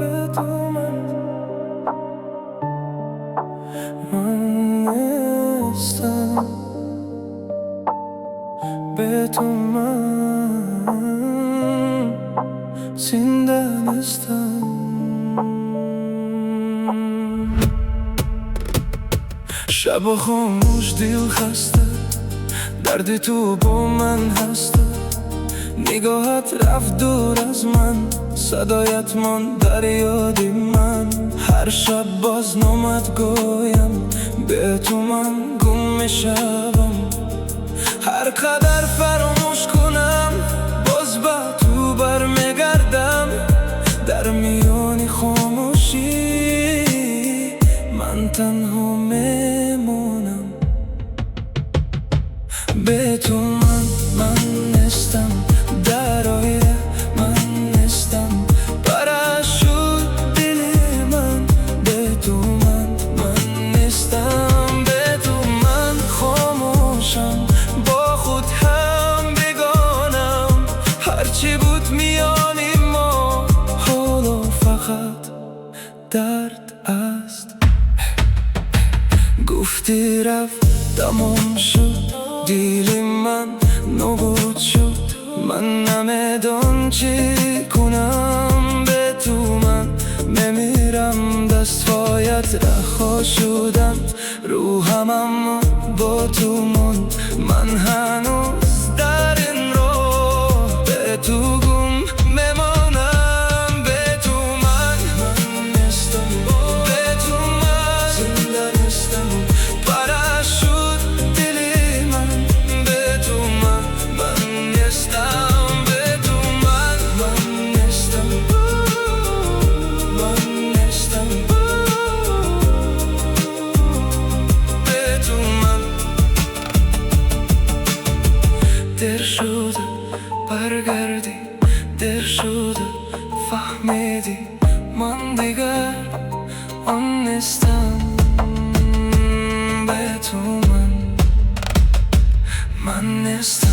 به تو من نیستم، به تو من زنده نیستم. شب خاموش دل خسته، درد تو با من هسته، نگاهت رفت دور از من، صدایت من در یاد من. هر شب باز نامت گویم، به تو من گم میشم. هر قدر فراموش کنم، باز با تو برمیگردم. در میان خاموشی من تنها میمونم. به تو من نیستم، در آینه من نیستم، پرشود دل من. به تو من نیستم، به تو من خاموشم، با خود هم بگانم. هرچی بود میانی ما، حالا فقط درد است. گفتی رفت تمام شد، دل من نابود شد، من نمیدان چی کنم. به تو من میمیرم، دستهایت رها شدن، روحم اما با تو موند. من هنوز در این راه به تو گم میمانم. به تو من نیستم، به تو من زنده نیستم، پرشود دل من. به تو من نیستم، به تو من نیستم، من نیستم. به تو من دیر شده برگردی، دیر شده فهمیدی من دیگر آن نیستم. به تو من نیستم.